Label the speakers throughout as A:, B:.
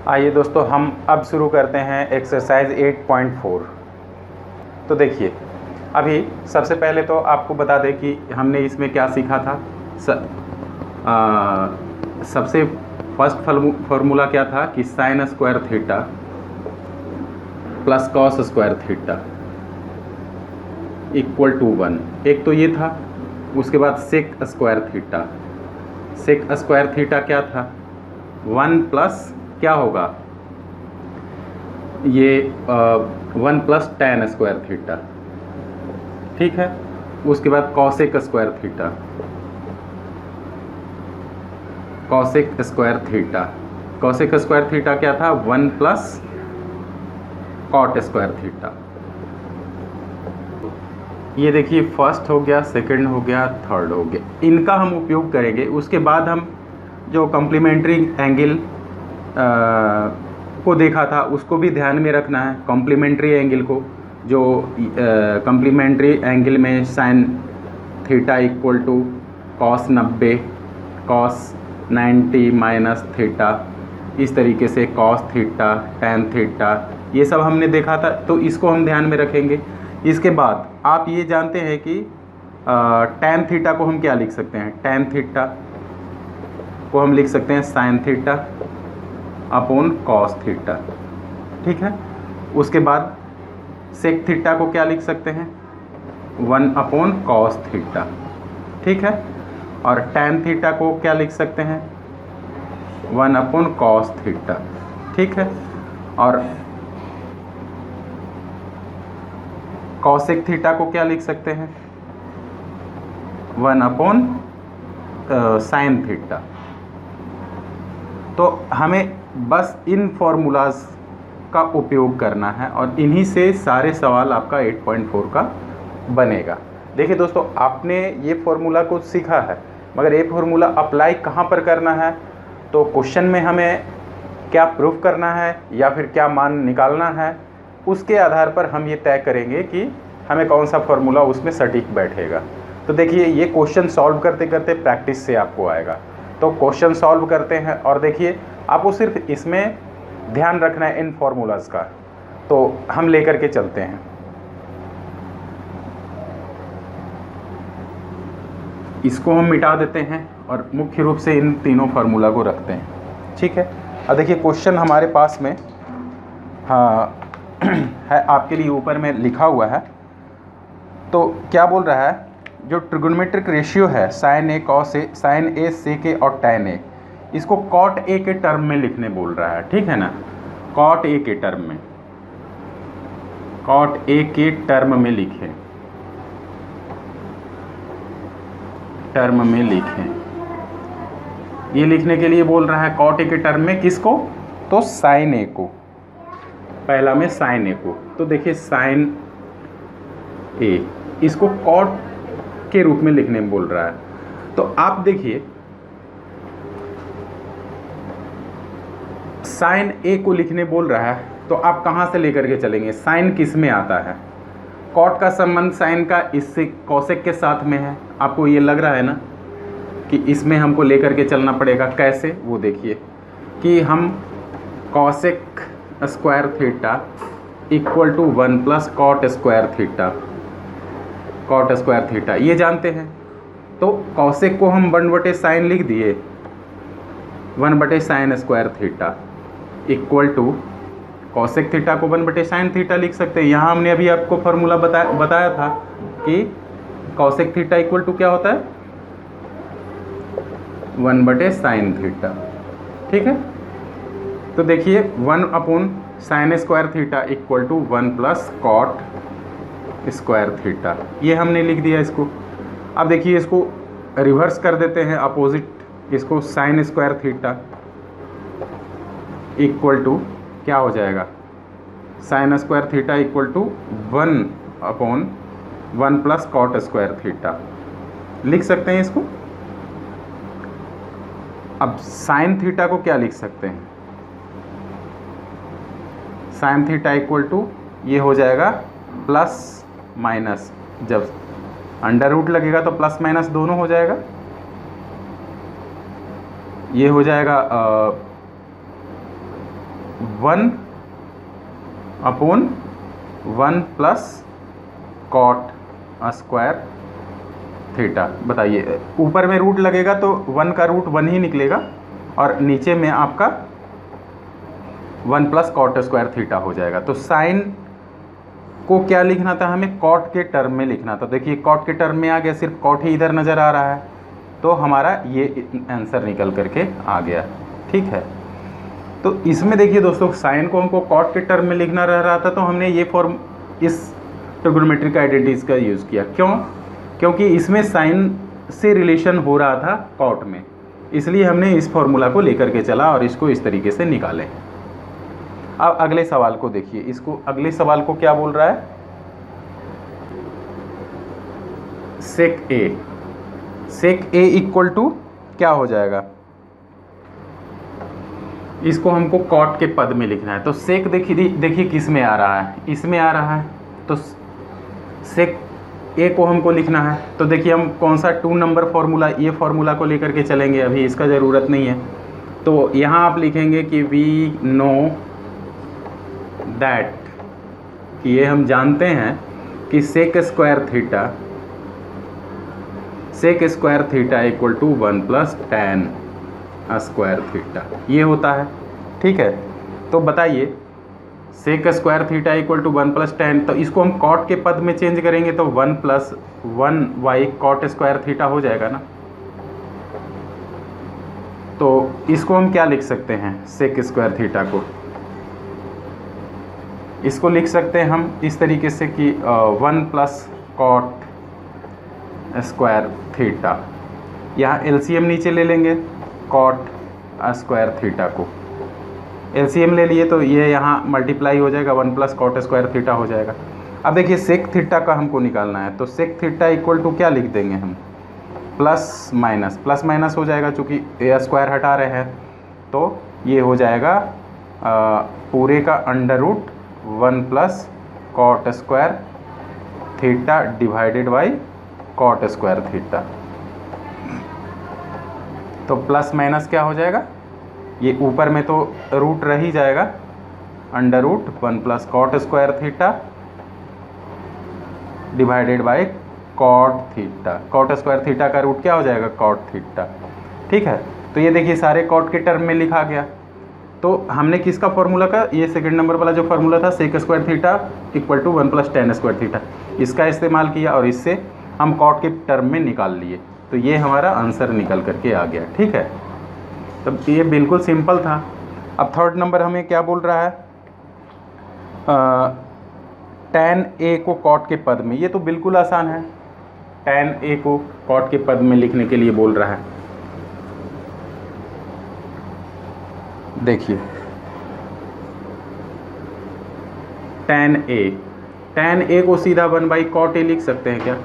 A: आइए दोस्तों, हम अब शुरू करते हैं एक्सरसाइज 8.4। तो देखिए, अभी सबसे पहले तो आपको बता दें कि हमने इसमें क्या सीखा था। सबसे फर्स्ट फार्मूला क्या था कि sine square theta plus cos square theta equal to 1। एक तो ये था। उसके बाद sec square theta. Sec square theta क्या था? 1 प्लस क्या होगा ये 1 प्लस tan स्क्वायर थीटा। ठीक है। उसके बाद cosec square theta. Cosec square theta. Cosec square theta क्या था? 1 प्लस कॉट स्क्वायर थीटा। ये देखिए, फर्स्ट हो गया, सेकंड हो गया, थर्ड हो गया। इनका हम उपयोग करेंगे। उसके बाद हम जो कॉम्प्लीमेंट्री एंगल को देखा था उसको भी ध्यान में रखना है। कॉम्प्लीमेंट्री एंगल को, जो कॉम्प्लीमेंट्री एंगल में sine theta equal to cos 90 cos 90 minus theta, इस तरीके से कॉस थीटा टैन थीटा, ये सब हमने देखा था। तो इसको हम ध्यान में रखेंगे। इसके बाद आप ये जानते हैं कि टैन थीटा को हम क्या लिख सकते हैं? टैन थीटा को हम लिख सकते हैं sign theta upon cos theta. ठीक है। उसके बाद सेक थीटा को क्या लिख सकते हैं? 1 अपॉन कॉस थीटा। ठीक है। और टैन थीटा को क्या लिख सकते हैं? 1 अपॉन कॉस थीटा। ठीक है। और कॉसेक थीटा को क्या लिख सकते हैं? 1 अपॉन साइन थीटा। तो हमें बस इन फॉर्मूलाज का उपयोग करना है और इन्हीं से सारे सवाल आपका 8.4 का बनेगा। देखिए दोस्तों, आपने ये फॉर्मूला को सीखा है, मगर ये फॉर्मूला अप्लाई कहाँ पर करना है? तो क्वेश्चन में हमें क्या प्रूफ करना है या फिर क्या मान निकालना है, उसके आधार पर हम ये तय करेंगे कि हमें कौन सा फॉर्मूला उसमें सटीक बैठेगा। तो देखिए, ये क्वेश्चन सॉल्व करते करते प्रैक्टिस से आपको आएगा। तो क्वेश्चन सॉल्व करते हैं और देखिए, आपको सिर्फ इसमें ध्यान रखना है इन फॉर्मूलाज का। तो हम लेकर के चलते हैं। इसको हम मिटा देते हैं और मुख्य रूप से इन तीनों फार्मूला को रखते हैं। ठीक है। अब देखिए, क्वेश्चन हमारे पास में है, आपके लिए ऊपर में लिखा हुआ है। तो क्या बोल रहा है? जो ट्रिगोनोमेट्रिक रेशियो है sign A cos A, sign A sec ए और टैन ए, इसको कॉट ए के टर्म में लिखने बोल रहा है। ठीक है ना? कॉट ए के टर्म में, कॉट ए के टर्म में लिखें, टर्म में लिखें। ये लिखने के लिए बोल रहा है कॉट ए के टर्म में। किसको? तो साइन ए को। पहला में साइन ए को। तो देखिए, साइन ए, इसको कॉट के रूप में लिखने में बोल रहा है। तो आप देखिए, साइन ए को लिखने बोल रहा है तो आप कहाँ से लेकर के चलेंगे? साइन किस में आता है? कॉट का संबंध साइन का इससे कॉसेक के साथ में है। आपको ये लग रहा है ना कि इसमें हमको लेकर के चलना पड़ेगा। कैसे? वो देखिए कि हम cosec square theta equal to 1 plus cot square theta, cot square theta ये जानते हैं। तो कॉसेक को हम 1/sin लिख दिए, 1/sin square theta equal to cosec theta को 1/sin थीटा लिख सकते हैं। यहाँ हमने अभी आपको फॉर्मूला बताया था कि कॉसेक थीटा इक्वल टू क्या होता है? 1/sin theta. ठीक है। तो देखिए, 1 upon sine square theta equal to 1 plus cot square theta, ये हमने लिख दिया इसको। अब देखिए, इसको रिवर्स कर देते हैं, अपोजिट। इसको sine square theta equal to क्या हो जाएगा? Sine square theta equal to 1 upon 1 plus cot square theta लिख सकते हैं इसको। अब साइन थीटा को क्या लिख सकते हैं? साइन थीटा इक्वल टू ये हो जाएगा प्लस माइनस, जब अंडर रूट लगेगा तो प्लस माइनस दोनों हो जाएगा। ये हो जाएगा 1 upon 1 plus cot square theta. बताइए, ऊपर में रूट लगेगा तो 1 का रूट 1 ही निकलेगा और नीचे में आपका 1 प्लस कॉट स्क्वायर थीटा हो जाएगा। तो साइन को क्या लिखना था हमें? कॉट के टर्म में लिखना था। देखिए कॉट के टर्म में आ गया, सिर्फ कॉट ही इधर नज़र आ रहा है, तो हमारा ये आंसर निकल करके आ गया। ठीक है, तो इसमें देखिए दोस्तों, साइन को हमको कॉट के टर्म में लिखना रह रहा था, तो हमने ये फॉर्म इस ट्रिग्नोमेट्रिक आइडेंटिटीज का यूज़ किया। क्यों? क्योंकि इसमें साइन से रिलेशन हो रहा था कॉट में, इसलिए हमने इस फॉर्मूला को लेकर के चला और इसको इस तरीके से निकाले। अब अगले सवाल को देखिए, इसको अगले सवाल को क्या बोल रहा है? सेक ए, सेक ए इक्वल टू क्या हो जाएगा? इसको हमको कॉट के पद में लिखना है। तो सेक देखिए किस में आ रहा है? इसमें आ रहा है, तो सेक ए को हमको लिखना है। तो देखिए हम कौन सा 2 नंबर फॉर्मूला, ये फॉर्मूला को लेकर के चलेंगे, अभी इसका ज़रूरत नहीं है। तो यहाँ आप लिखेंगे कि वी नो दैट, ये हम जानते हैं कि sec square theta equal to 1 plus tan square theta, ये होता है। ठीक है, तो बताइए sec square theta equal to 1 plus tan, तो इसको हम कॉट के पद में चेंज करेंगे तो 1 plus 1 by cot square theta हो जाएगा ना। तो इसको हम क्या लिख सकते हैं? सेक स्क्वायर थीटा को इसको लिख सकते हैं हम इस तरीके से कि 1 प्लस कॉट स्क्वायर थीटा, यहाँ एलसीएम नीचे ले लेंगे, कॉट स्क्वायर थीटा को एलसीएम ले लिए तो ये यहाँ मल्टीप्लाई हो जाएगा, 1 प्लस कॉट स्क्वायर थीटा हो जाएगा। अब देखिए सेक थीटा का हमको निकालना है, तो सेक थीटा इक्वल टू क्या लिख देंगे हम? प्लस माइनस हो जाएगा, चूँकि ए स्क्वायर हटा रहे हैं तो ये हो जाएगा पूरे का under root 1 plus cot square theta divided by cot square theta. तो प्लस माइनस क्या हो जाएगा? ये ऊपर में तो रूट रह ही जाएगा, under root 1 plus cot square theta divided by cot theta. Cot square theta का रूट क्या हो जाएगा? Cot theta. ठीक है, तो ये देखिए सारे कॉट के टर्म में लिखा गया। तो हमने किसका फॉर्मूला का, ये सेकंड नंबर वाला जो फॉर्मूला था sec square theta equal to 1 plus tan square theta, इसका इस्तेमाल किया और इससे हम कॉट के टर्म में निकाल लिए, तो ये हमारा आंसर निकल करके आ गया। ठीक है, तब ये बिल्कुल सिंपल था। अब थर्ड नंबर हमें क्या बोल रहा है? टैन ए को कॉट के पद में, ये तो बिल्कुल आसान है, टैन ए को कॉट के पद में लिखने के लिए बोल रहा है। देखिए टैन ए को सीधा 1 बाई कॉट ए लिख सकते हैं क्या?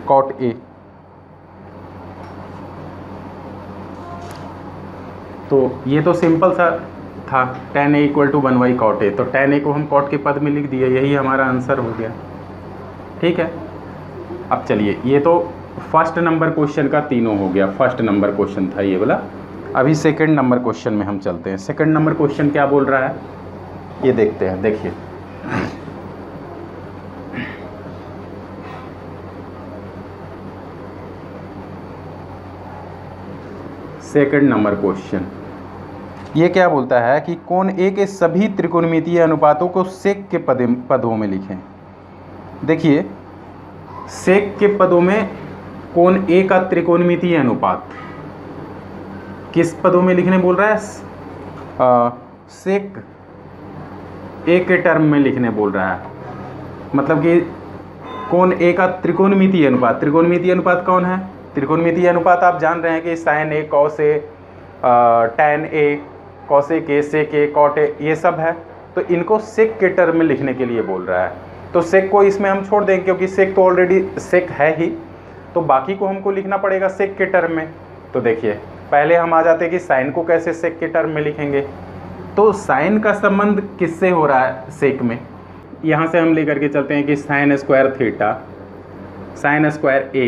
A: कॉट ए, तो ये तो सिंपल सा था, tan A equal to 1 by cot A, तो टैन ए को हम कॉट के पद में लिख दिए, यही हमारा आंसर हो गया। ठीक है, अब चलिए ये तो फर्स्ट नंबर क्वेश्चन का तीनों हो गया, फर्स्ट नंबर क्वेश्चन था ये वाला। अभी सेकंड नंबर क्वेश्चन में हम चलते हैं। सेकंड नंबर क्वेश्चन क्या बोल रहा है ये देखते हैं। देखिए सेकंड नंबर क्वेश्चन ये क्या बोलता है कि कोण ए के सभी त्रिकोणमितीय अनुपातों को सेक के पदों में लिखें। देखिए सेक के पदों में कोण ए का त्रिकोणमितीय अनुपात किस पदों में लिखने बोल रहा है? सेक ए के टर्म में लिखने बोल रहा है, मतलब कि कोण ए का त्रिकोणमितीय अनुपात। त्रिकोणमितीय अनुपात कौन है? त्रिकोणमितीय अनुपात आप जान रहे हैं कि sine A, cos A, tan A, cosec A, sec A, cot A, ये सब है। तो इनको सेक के टर्म में लिखने के लिए बोल रहा है। तो सेक को इसमें हम छोड़ देंगे क्योंकि सेक तो ऑलरेडी सेक है ही, तो बाकी को हमको लिखना पड़ेगा सेक के टर्म में। तो देखिए पहले हम आ जाते हैं कि साइन को कैसे सेक के टर्म में लिखेंगे। तो साइन का संबंध किससे हो रहा है सेक में? यहाँ से हम लेकर के चलते हैं कि sine square theta, sine square A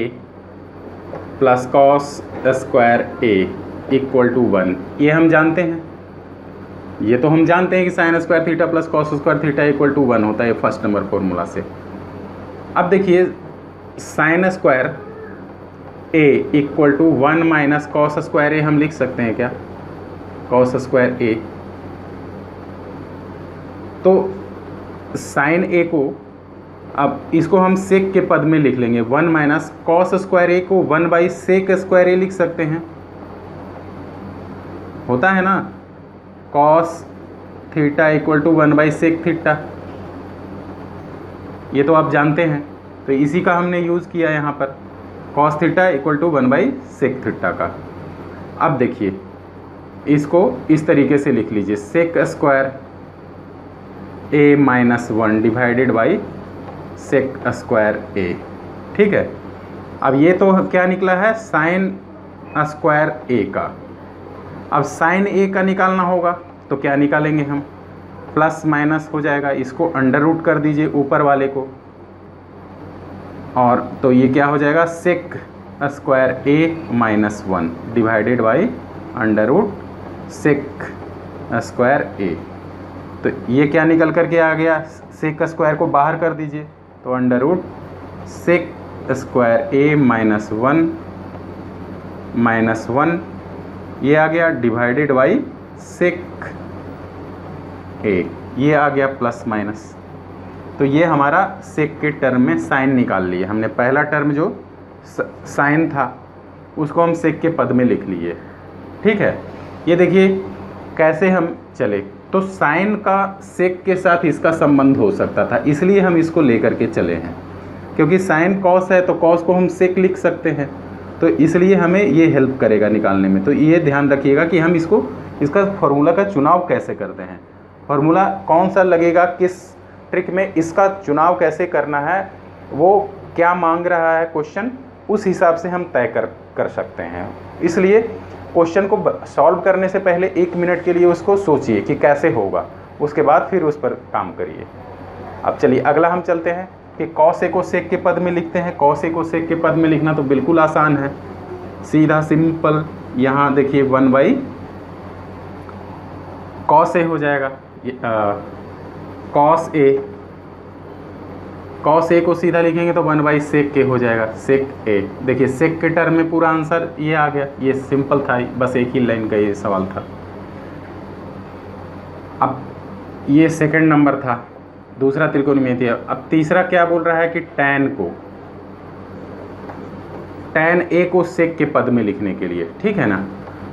A: plus cos square A equal to 1, ये हम जानते हैं। ये तो हम जानते हैं कि sine square theta plus cos square theta equal to 1 होता है फर्स्ट नंबर फॉर्मूला से। अब देखिए sine square A equal to 1 minus cos square A हम लिख सकते हैं क्या, कॉस स्क्वायर ए। तो साइन ए को अब इसको हम सेक के पद में लिख लेंगे, 1 माइनस कॉस स्क्वायर ए को 1 बाई सेक स्क्वायर ए लिख सकते हैं, होता है ना, cos theta equal to 1 by sec theta, ये तो आप जानते हैं। तो इसी का हमने यूज़ किया यहाँ पर, cos theta equal to 1 by sec theta का। अब देखिए इसको इस तरीके से लिख लीजिए, sec square A minus 1 divided by sec square A, ठीक है। अब ये तो क्या निकला है, साइन स्क्वायर ए का। अब साइन ए का निकालना होगा तो क्या निकालेंगे हम, प्लस माइनस हो जाएगा, इसको अंडर रूट कर दीजिए ऊपर वाले को, और तो ये क्या हो जाएगा, sec square A minus 1 divided by under root sec square A. तो ये क्या निकल करके आ गया, सेक स्क्वायर को बाहर कर दीजिए, तो under root sec square A minus 1 ये आ गया डिवाइडेड बाई सेक ए, ये आ गया प्लस माइनस। तो ये हमारा सेक के टर्म में साइन निकाल लिए हमने, पहला टर्म जो साइन था उसको हम सेक के पद में लिख लिए, ठीक है। ये देखिए कैसे हम चले, तो साइन का सेक के साथ इसका संबंध हो सकता था, इसलिए हम इसको लेकर के चले हैं, क्योंकि साइन कॉस है तो कॉस को हम सेक लिख सकते हैं, तो इसलिए हमें ये हेल्प करेगा निकालने में। तो ये ध्यान रखिएगा कि हम इसका फार्मूला का चुनाव कैसे करते हैं, फार्मूला कौन सा लगेगा किस ट्रिक में, इसका चुनाव कैसे करना है, वो क्या मांग रहा है क्वेश्चन, उस हिसाब से हम तय कर सकते हैं। इसलिए क्वेश्चन को सॉल्व करने से पहले 1 मिनट के लिए उसको सोचिए कि कैसे होगा, उसके बाद फिर उस पर काम करिए। अब चलिए अगला हम चलते हैं कि कॉस ए को सेक के पद में लिखते हैं। कॉस ए को सेक के पद में लिखना तो बिल्कुल आसान है, सीधा सिंपल। यहाँ देखिए 1 बाई कॉस ए हो जाएगा, कॉस ए को सीधा लिखेंगे तो 1 बाई सेक के हो जाएगा, सेक ए। देखिए सेक के टर्म में पूरा आंसर ये आ गया, ये सिंपल था, बस एक ही लाइन का ये सवाल था। अब ये सेकंड नंबर था, दूसरा त्रिकोणमिति। अब तीसरा क्या बोल रहा है कि टैन ए को सेक के पद में लिखने के लिए, ठीक है ना।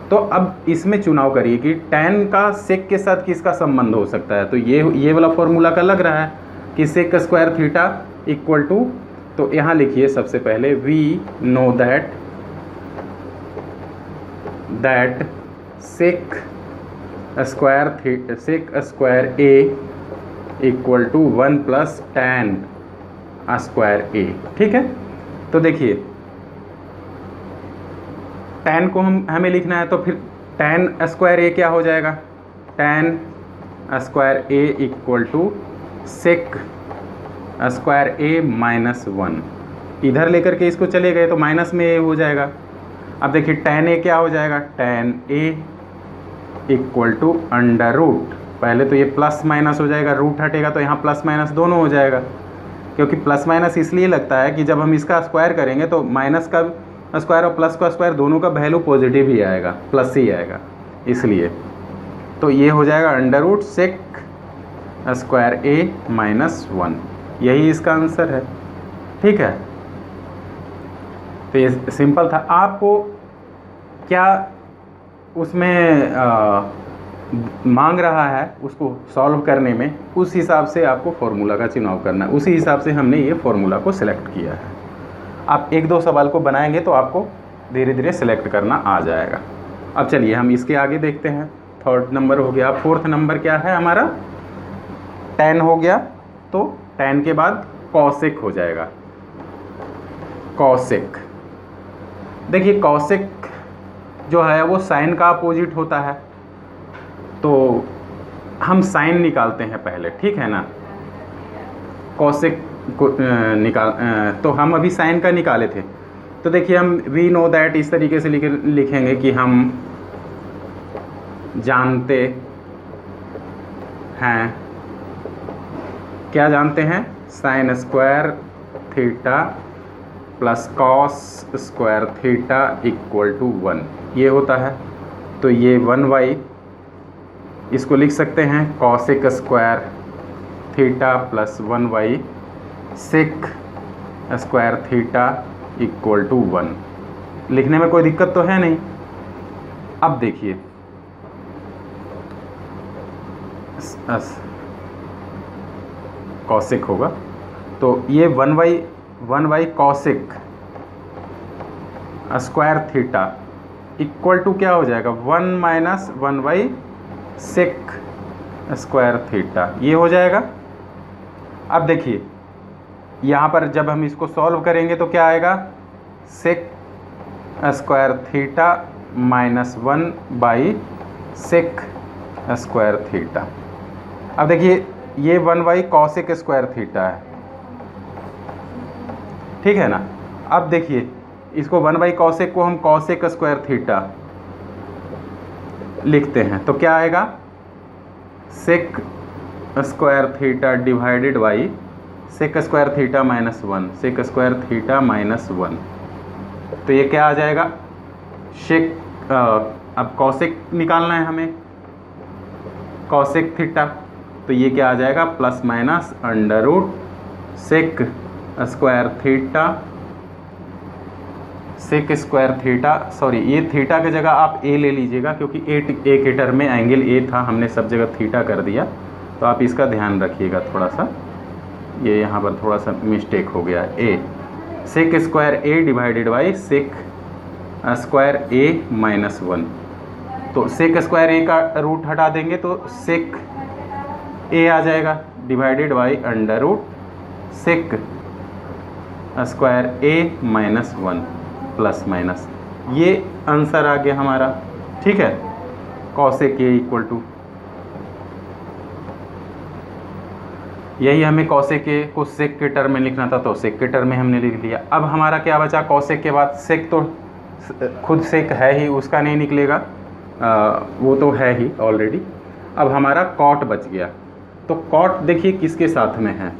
A: तो अब इसमें चुनाव करिए कि टैन का सेक के साथ किसका संबंध हो सकता है। तो ये वाला फॉर्मूला का लग रहा है कि sec square theta equal to, तो यहाँ लिखिए सबसे पहले we know that sec square A equal to 1 plus tan square A, ठीक है। तो देखिए टैन को हमें लिखना है, तो फिर टैन स्क्वायर ए क्या हो जाएगा, tan square A equal to sec square A minus 1, इधर लेकर के इसको चले गए तो माइनस में ए हो जाएगा। अब देखिए टैन ए क्या हो जाएगा, tan A equal to under root, पहले तो ये प्लस माइनस हो जाएगा, रूट हटेगा तो यहाँ प्लस माइनस दोनों हो जाएगा, क्योंकि प्लस माइनस इसलिए लगता है कि जब हम इसका स्क्वायर करेंगे तो माइनस का स्क्वायर और प्लस का स्क्वायर दोनों का वैल्यू पॉजिटिव ही आएगा, प्लस ही आएगा, इसलिए तो ये हो जाएगा under root sec square A minus 1, यही इसका आंसर है, ठीक है। तो ये सिंपल था। आपको क्या उसमें मांग रहा है उसको सॉल्व करने में, उस हिसाब से आपको फॉर्मूला का चुनाव करना है, उसी हिसाब से हमने ये फॉर्मूला को सिलेक्ट किया है। आप 1-2 सवाल को बनाएंगे तो आपको धीरे धीरे सिलेक्ट करना आ जाएगा। अब चलिए हम इसके आगे देखते हैं। 3rd नंबर हो गया। 4th नंबर क्या है हमारा, टैन हो गया, तो टैन के बाद कॉसेक हो जाएगा, कॉसेक। देखिए कॉसेक जो है वो साइन का अपोजिट होता है, तो हम साइन निकालते हैं पहले, ठीक है ना। कॉसेक को तो हम अभी साइन का निकाले थे, तो देखिए हम वी नो दैट इस तरीके से लिखेंगे कि हम जानते हैं, क्या जानते हैं, sine square theta plus cos square theta equal to 1, ये होता है। तो ये 1y इसको लिख सकते हैं cosec square theta plus 1y sec square theta equal to 1। लिखने में कोई दिक्कत तो है नहीं। अब देखिए कॉसिक होगा, तो ये 1y cosec square theta equal to क्या हो जाएगा, 1 minus 1y sec square theta, ये हो जाएगा। अब देखिए यहाँ पर जब हम इसको सॉल्व करेंगे तो क्या आएगा, sec square theta minus 1 by sec square theta. अब देखिए ये 1y कॉसिक स्क्वायर थीटा है, ठीक है ना। अब देखिए इसको 1y कॉसिक को हम कॉसिक स्क्वायर थीटा लिखते हैं तो क्या आएगा, sec square theta divided by sec square theta minus 1, sec square theta minus 1। तो ये क्या आ जाएगा, शेक अब कॉसिक निकालना है हमें, कॉसिक थीटा, तो ये क्या आ जाएगा, plus minus under root sec square theta, sec square theta, sorry ये थीटा की जगह आप ए ले लीजिएगा क्योंकि ए के टर्म में एंगल ए था, हमने सब जगह थीटा कर दिया, तो आप इसका ध्यान रखिएगा थोड़ा सा, ये यहाँ पर थोड़ा सा मिस्टेक हो गया। A sec square A divided by sec square A minus 1, तो सेक स्क्वायर ए का रूट हटा देंगे तो सेक ए आ जाएगा divided by under root sec square A minus 1 plus minus, ये आंसर आ गया हमारा, ठीक है। कॉसेक ए इक्वल टू, यही हमें कॉसेक ए को सेक के टर्म में लिखना था तो सेक के टर्म में हमने लिख लिया। अब हमारा क्या बचा, कॉसेक के बाद सेक, तो खुद सेक है ही, उसका नहीं निकलेगा, वो तो है ही ऑलरेडी। अब हमारा कॉट बच गया, तो कॉट देखिए किसके साथ में है,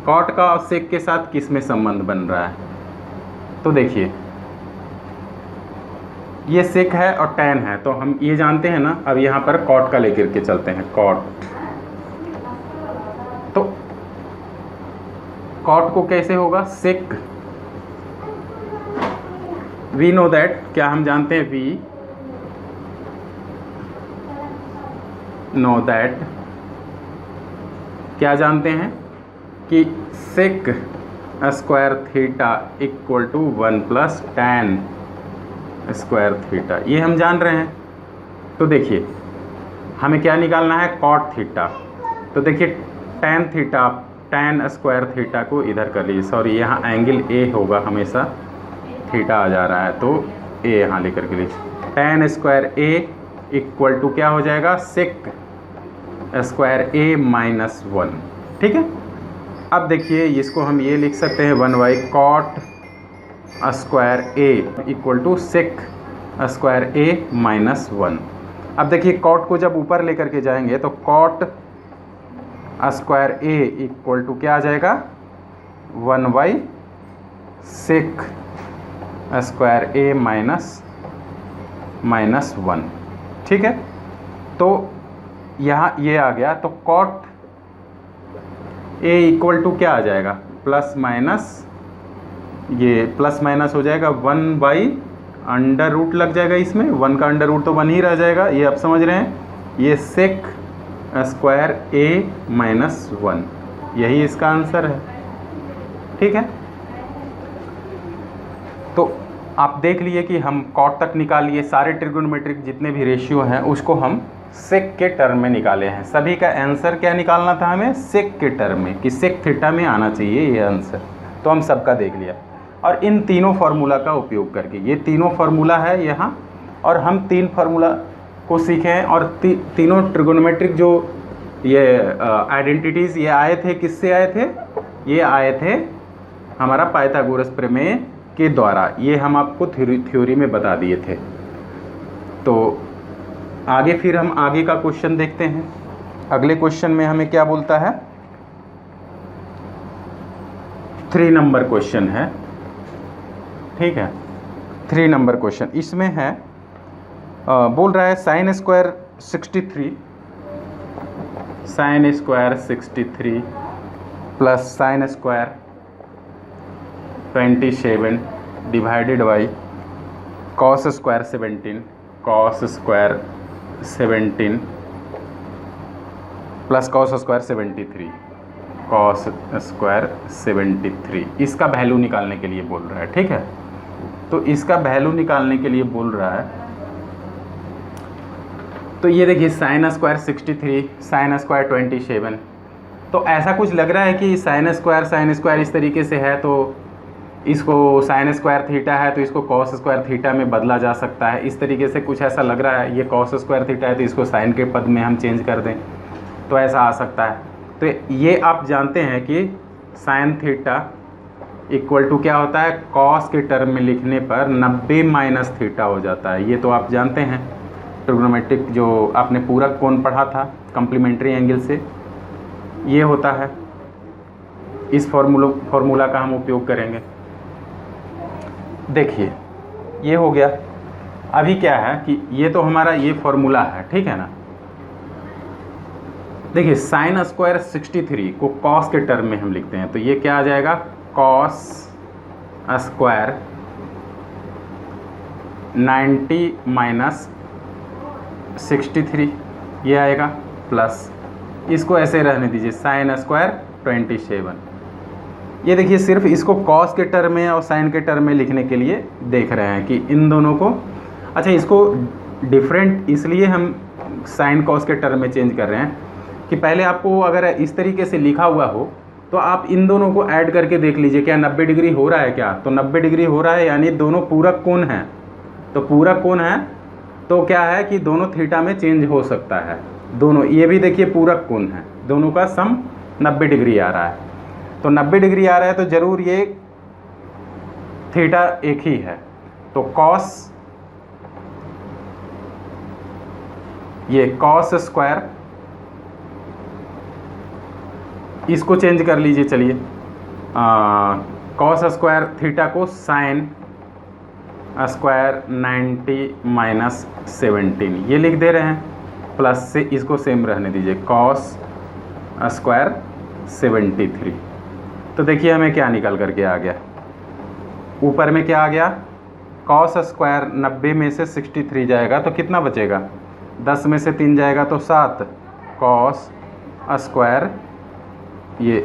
A: कॉट का और सेक के साथ किस में संबंध बन रहा है, तो देखिए ये सेक है और टैन है, तो हम ये जानते हैं ना। अब यहाँ पर कॉट का लेकर के चलते हैं, कॉट, तो कॉट को कैसे होगा, सेक, वी नो दैट, क्या हम जानते हैं, वी नो दैट, क्या जानते हैं कि sec square theta equal to 1 plus tan square theta, ये हम जान रहे हैं। तो देखिए हमें क्या निकालना है, कॉट थीटा, तो देखिए tan theta, tan square theta को इधर कर लीजिए, सॉरी यहाँ एंगल ए होगा, हमेशा थीटा आ जा रहा है तो ए यहाँ लेकर के लीजिए, tan square A equal to क्या हो जाएगा, सेक स्क्वायर ए माइनस 1, ठीक है। अब देखिए इसको हम ये लिख सकते हैं 1y cot square A equal to sec square A minus 1। अब देखिए कॉट को जब ऊपर लेकर के जाएंगे तो cot square A equal to क्या आ जाएगा, 1y sec square A minus 1, ठीक है। तो यहाँ ये आ गया, तो कॉट ए इक्वल टू क्या आ जाएगा, प्लस माइनस, ये प्लस माइनस हो जाएगा 1 बाई अंडर रूट लग जाएगा, इसमें 1 का अंडर रूट तो 1 ही रह जाएगा, ये आप समझ रहे हैं, ये सेक स्क्वायर ए माइनस 1, यही इसका आंसर है, ठीक है। तो आप देख लिए कि हम कॉट तक निकाल लिए, सारे ट्रिगोनोमेट्रिक जितने भी रेशियो हैं उसको हम सेक के टर्म में निकाले हैं। सभी का आंसर क्या निकालना था हमें, सेक के टर्म में, कि सेक थीटा में आना चाहिए ये आंसर, तो हम सबका देख लिया। और इन तीनों फार्मूला का उपयोग करके, ये तीनों फार्मूला है यहाँ, और हम 3 फार्मूला को सीखे हैं, और तीनों ट्रिगोनोमेट्रिक जो ये आइडेंटिटीज़ ये आए थे, किससे आए थे, ये आए थे हमारा पाइथागोरस प्रमेय के द्वारा, ये हम आपको थ्योरी में बता दिए थे। तो आगे फिर हम आगे का क्वेश्चन देखते हैं। अगले क्वेश्चन में हमें क्या बोलता है, 3 नंबर क्वेश्चन है, ठीक है। 3 नंबर क्वेश्चन इसमें है, बोल रहा है sine square 63 plus sine square 27 divided by cos square 17 plus cos square 73 इसका वैल्यू निकालने के लिए बोल रहा है, ठीक है। तो इसका वैल्यू निकालने के लिए बोल रहा है, तो ये देखिए साइन स्क्वायर 63 साइन स्क्वायर 27, तो ऐसा कुछ लग रहा है कि साइन स्क्वायर इस तरीके से है, तो इसको साइन स्क्वायर थीटा है तो इसको कॉस स्क्वायर थीटा में बदला जा सकता है, इस तरीके से कुछ ऐसा लग रहा है। ये कॉस स्क्वायर थीटा है तो इसको साइन के पद में हम चेंज कर दें तो ऐसा आ सकता है। तो ये आप जानते हैं कि साइन थीटा इक्वल टू क्या होता है, कॉस के टर्म में लिखने पर 90 माइनस थीटा हो जाता है। ये तो आप जानते हैं, ट्रिग्नोमेट्रिक जो आपने पूरक कोण पढ़ा था कॉम्प्लीमेंट्री एंगल से, ये होता है। इस फॉर्मूला का हम उपयोग करेंगे। देखिए ये हो गया। अभी क्या है कि ये तो हमारा ये फॉर्मूला है, ठीक है ना। देखिए साइन स्क्वायर 63 को कॉस के टर्म में हम लिखते हैं, तो ये क्या आ जाएगा, कॉस स्क्वायर 90 माइनस 63 ये आएगा, प्लस इसको ऐसे रहने दीजिए साइन स्क्वायर 27। ये देखिए सिर्फ इसको कॉस के टर्म में और साइन के टर्म में लिखने के लिए देख रहे हैं कि इन दोनों को, अच्छा इसको डिफरेंट इसलिए हम साइन कॉस के टर्म में चेंज कर रहे हैं कि पहले आपको अगर इस तरीके से लिखा हुआ हो तो आप इन दोनों को ऐड करके देख लीजिए क्या 90 डिग्री हो रहा है क्या, तो 90 डिग्री हो रहा है, यानी दोनों पूरक कोण हैं। तो पूरक कोण है तो क्या है कि दोनों थीटा में चेंज हो सकता है, दोनों। ये भी देखिए पूरक कोण है, दोनों का सम 90 डिग्री आ रहा है, तो 90 डिग्री आ रहा है तो ज़रूर ये थीटा एक ही है। तो कॉस, ये कॉस स्क्वायर, इसको चेंज कर लीजिए, चलिए कॉस स्क्वायर थीटा को साइन स्क्वायर 90 माइनस 17 ये लिख दे रहे हैं, प्लस से इसको सेम रहने दीजिए कॉस स्क्वायर 73। तो देखिए हमें क्या निकल करके आ गया, ऊपर में क्या आ गया, कॉस स्क्वायर 90 में से 63 जाएगा तो कितना बचेगा, 10 में से 3 जाएगा तो 7, कॉस स्क्वायर ये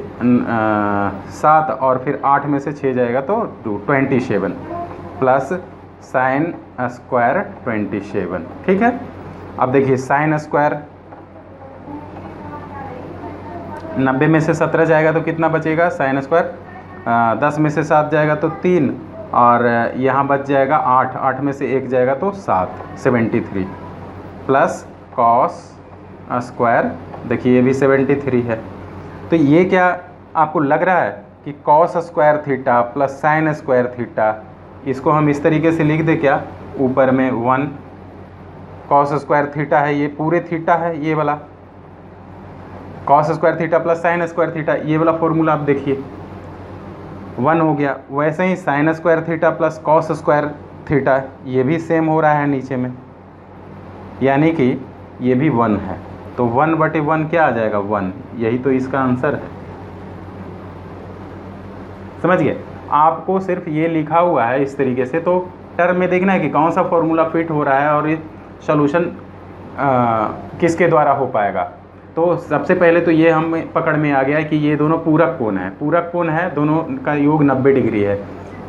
A: 7 और फिर 8 में से 6 जाएगा तो 27 प्लस साइन स्क्वायर 27, ठीक है। अब देखिए साइन स्क्वायर 90 में से 17 जाएगा तो कितना बचेगा, साइन स्क्वायर 10 में से 7 जाएगा तो 3 और यहाँ बच जाएगा 8 में से 1 जाएगा तो 7, 73 प्लस कॉस स्क्वायर, देखिए ये भी 73 है। तो ये क्या आपको लग रहा है कि cos square theta plus sine square theta, इसको हम इस तरीके से लिख दे क्या, ऊपर में 1 कॉस स्क्वायर थीटा है, ये पूरे थीटा है, ये वाला cos square theta plus sine square theta, ये वाला फॉर्मूला आप देखिए 1 हो गया। वैसे ही sine square theta plus cos square theta, ये भी सेम हो रहा है नीचे में, यानी कि ये भी 1 है। तो 1/1 क्या आ जाएगा, 1, यही तो इसका आंसर है। समझ गए, आपको सिर्फ ये लिखा हुआ है इस तरीके से, तो टर्म में देखना है कि कौन सा फॉर्मूला फिट हो रहा है और ये सॉल्यूशन किसके द्वारा हो पाएगा। तो सबसे पहले तो ये हम पकड़ में आ गया कि ये दोनों पूरक कोण है, पूरक कोण है, दोनों का योग 90 डिग्री है,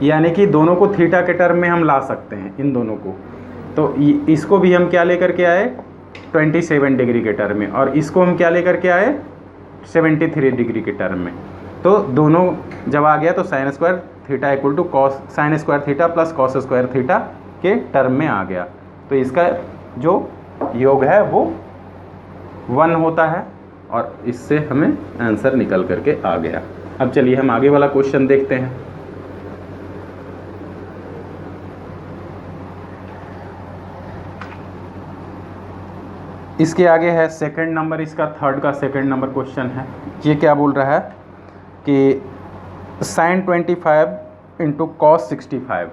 A: यानी कि दोनों को थीटा के टर्म में हम ला सकते हैं, इन दोनों को। तो इसको भी हम क्या लेकर के आए, 27 डिग्री के टर्म में, और इसको हम क्या लेकर के आए, 73 डिग्री के टर्म में। तो दोनों जब आ गया तो sine square theta equal to cos sine square theta plus cos square theta के टर्म में आ गया। तो इसका जो योग है वो 1 होता है, और इससे हमें आंसर निकल करके आ गया। अब चलिए हम आगे वाला क्वेश्चन देखते हैं। इसके आगे है सेकंड नंबर, इसका थर्ड का सेकंड नंबर क्वेश्चन है। ये क्या बोल रहा है कि sin 25 into cos 65,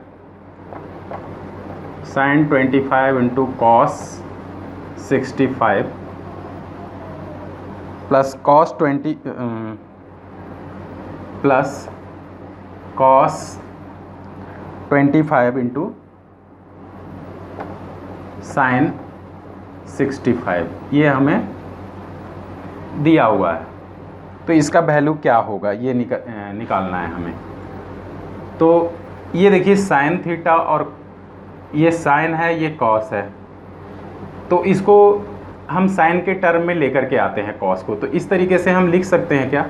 A: sin 25 into cos 65 plus cos 20 plus cos 25 into sine 65, ये हमें दिया हुआ है। तो इसका वैल्यू क्या होगा ये निकालना है हमें। तो ये देखिए साइन थीटा, और ये साइन है, ये कॉस है, तो इसको हम साइन के टर्म में लेकर के आते हैं कॉस को। तो इस तरीके से हम लिख सकते हैं क्या,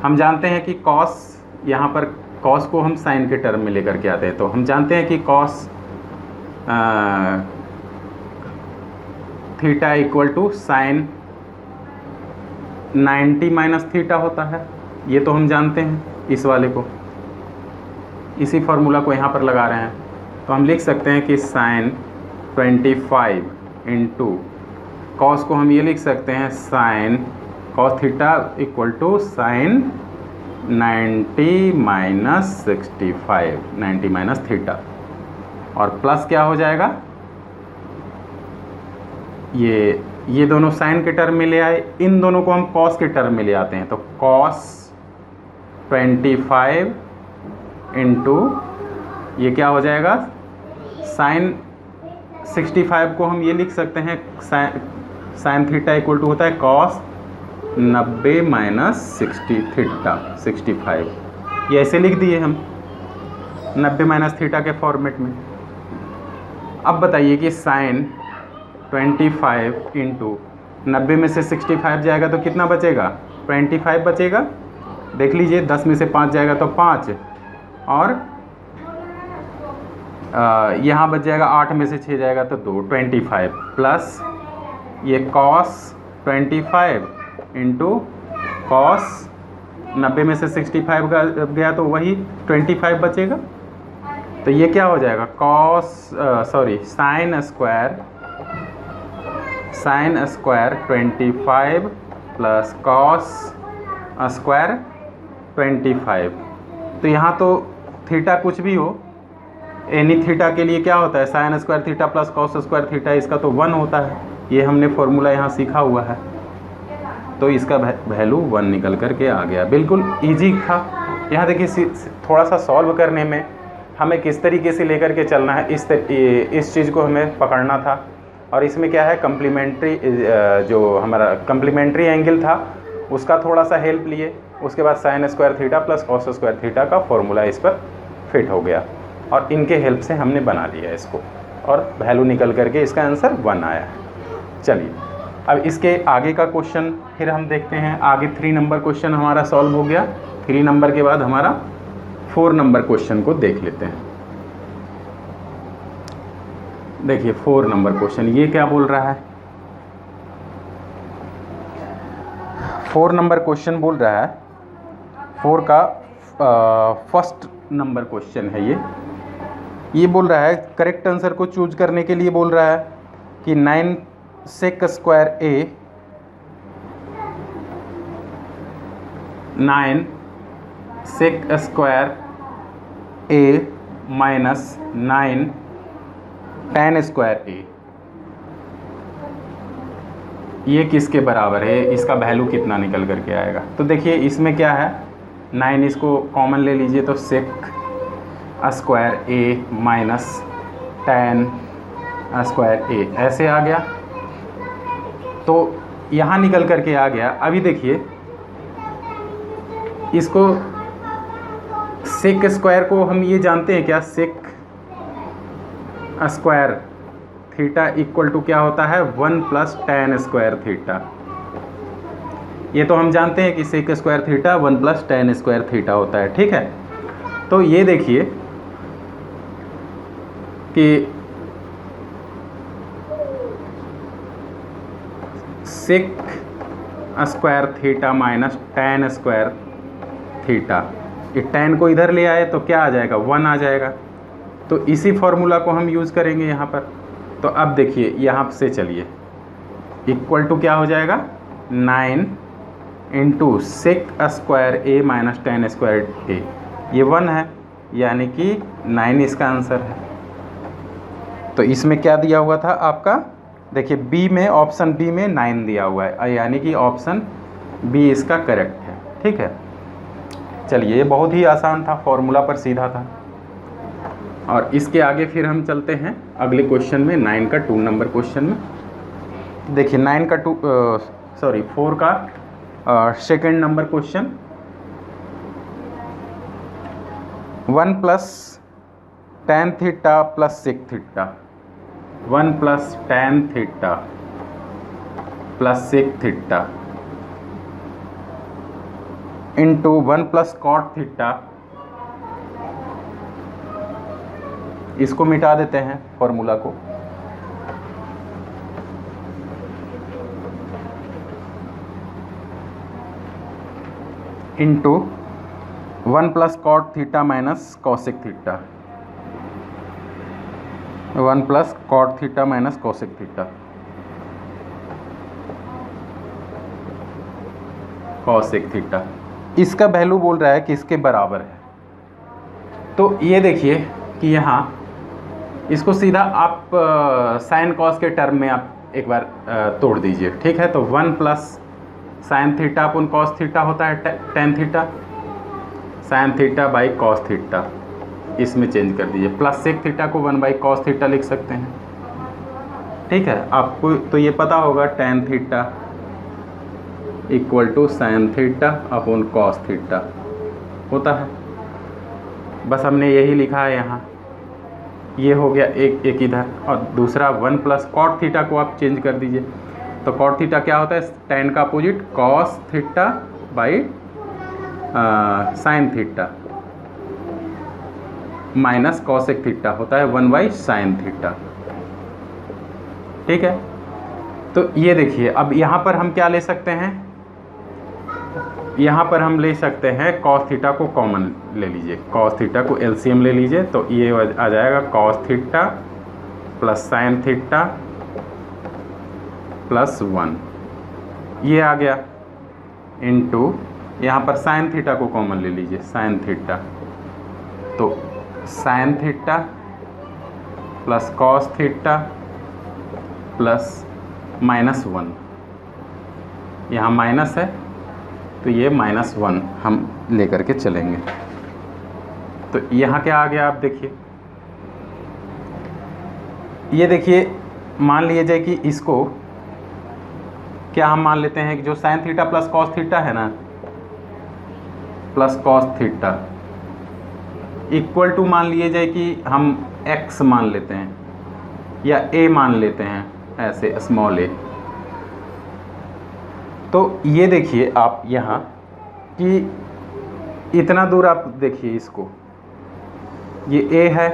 A: हम जानते हैं कि कॉस, यहाँ पर कॉस को हम साइन के टर्म में लेकर के आते हैं। तो हम जानते हैं कि cos theta equal to sine 90 minus theta होता है। ये तो हम जानते हैं इस वाले को, इसी फार्मूला को यहाँ पर लगा रहे हैं। तो हम लिख सकते हैं कि साइन 25 इंटू कॉस को हम ये लिख सकते हैं sine cos theta equal to sine 90 minus 65, 90 minus theta, और प्लस क्या हो जाएगा, ये दोनों साइन के टर्म में ले आए, इन दोनों को हम कॉस के टर्म में ले आते हैं। तो कॉस 25 इंटू ये क्या हो जाएगा, साइन 65 को हम ये लिख सकते हैं साइन थीटा इक्वल टू होता है कॉस 90 माइनस 60 थीटा 65, ये ऐसे लिख दिए हम 90 माइनस थीटा के फॉर्मेट में। अब बताइए कि साइन 25 इंटू 90 में से 65 जाएगा तो कितना बचेगा, 25 बचेगा। देख लीजिए 10 में से 5 जाएगा तो 5, और यहाँ बच जाएगा 8 में से 6 जाएगा तो 2, 25 प्लस ये कॉस 25 इंटू कॉस 90 में से 65 गया तो वही 25 बचेगा। तो ये क्या हो जाएगा, cos sine square 25 plus cos square 25। तो यहाँ तो थीटा कुछ भी हो, एनी थीटा के लिए क्या होता है, sign square theta plus cos square theta, इसका तो 1 होता है। ये हमने फॉर्मूला यहाँ सीखा हुआ है, तो इसका वैल्यू 1 निकल करके आ गया। बिल्कुल इजी था। यहाँ देखिए थोड़ा सा सॉल्व करने में हमें किस तरीके से लेकर के चलना है, इस चीज़ को हमें पकड़ना था। और इसमें क्या है, कम्प्लीमेंट्री, जो हमारा कम्प्लीमेंट्री एंगल था उसका थोड़ा सा हेल्प लिए, उसके बाद sign square theta plus cos square theta का फॉर्मूला इस पर फिट हो गया, और इनके हेल्प से हमने बना लिया इसको, और वैल्यू निकल करके इसका आंसर 1 आया है। चलिए अब इसके आगे का क्वेश्चन फिर हम देखते हैं। आगे 3 नंबर क्वेश्चन हमारा सॉल्व हो गया। 3 नंबर के बाद हमारा 4 नंबर क्वेश्चन को देख लेते हैं। देखिए 4 नंबर क्वेश्चन ये क्या बोल रहा है। 4 नंबर क्वेश्चन बोल रहा है, 4 का फर्स्ट नंबर क्वेश्चन है ये बोल रहा है करेक्ट आंसर को चूज करने के लिए बोल रहा है कि 9 सेक square A 9 sec square A minus 9 tan square A, ये किसके बराबर है, इसका वैल्यू कितना निकल करके आएगा। तो देखिए इसमें क्या है, 9 इसको कॉमन ले लीजिए तो सेक square A minus tan square ए ऐसे आ गया, तो यहाँ निकल करके आ गया। अभी देखिए इसको सेक स्क्वायर को हम ये जानते हैं क्या, sec square theta equal to क्या होता है 1 प्लस tan स्क्वायर थीटा। ये तो हम जानते हैं कि sec square theta 1 plus tan square theta होता है, ठीक है। तो ये देखिए कि sec square theta minus tan square theta, ये tan को इधर ले आए तो क्या आ जाएगा 1 आ जाएगा। तो इसी फॉर्मूला को हम यूज़ करेंगे यहाँ पर। तो अब देखिए यहाँ से चलिए इक्वल टू क्या हो जाएगा 9 into sec square A minus ten square A, ये 1 है यानी कि 9 इसका आंसर है। तो इसमें क्या दिया हुआ था आपका, देखिए बी में, ऑप्शन बी में 9 दिया हुआ है, यानी कि ऑप्शन बी इसका करेक्ट है। ठीक है, चलिए ये बहुत ही आसान था, फॉर्मूला पर सीधा था। और इसके आगे फिर हम चलते हैं अगले क्वेश्चन में, 9 का 2 नंबर क्वेश्चन में। देखिए 4 का second number question, 1 plus tan theta plus sec theta, 1 plus tan theta plus sec theta into 1 plus cot theta, इसको मिटा देते हैं फॉर्मूला को, into 1 plus cot theta minus cosec theta, 1 plus cot theta minus cosec theta, cosec theta, इसका value बोल रहा है कि इसके बराबर है। तो ये देखिए कि यहाँ इसको सीधा आप साइन कॉस के टर्म में आप एक बार तोड़ दीजिए। ठीक है, तो 1 प्लस साइन थीटा अपन कॉस थीटा होता है tan theta, sine theta by cos theta, इसमें चेंज कर दीजिए, प्लस सेक थीटा को 1 बाई कॉस थीटा लिख सकते हैं। ठीक है, आपको तो ये पता होगा tan theta equal to sine theta upon cos theta होता है, बस हमने यही लिखा है यहाँ। ये हो गया एक इधर, और दूसरा 1 प्लस कॉट थीटा को आप चेंज कर दीजिए। तो कॉट थीटा क्या होता है, टेन का opposite cos theta by sine theta minus cosec theta होता है 1 बाई साइन थीटा। ठीक है, तो ये देखिए अब यहाँ पर हम क्या ले सकते हैं, यहाँ पर हम ले सकते हैं कॉस थीटा को कॉमन ले लीजिए, कॉस थीटा को एलसीएम ले लीजिए, तो ये आ जाएगा cos theta plus sine theta plus 1, ये आ गया, इनटू यहाँ पर साइन थीटा को कॉमन ले लीजिए, साइन थीटा, तो sign theta plus cos theta plus minus 1, यहाँ माइनस है तो ये -1 हम लेकर के चलेंगे। तो यहाँ क्या आ गया आप देखिए, ये देखिए मान लीजिए कि इसको क्या हम मान लेते हैं कि जो sine theta plus cos theta है ना, plus cos theta equal to मान लीजिए कि हम x मान लेते हैं या a मान लेते हैं, ऐसे स्मॉल a। तो ये देखिए आप यहाँ कि इतना दूर आप देखिए इसको, ये a है,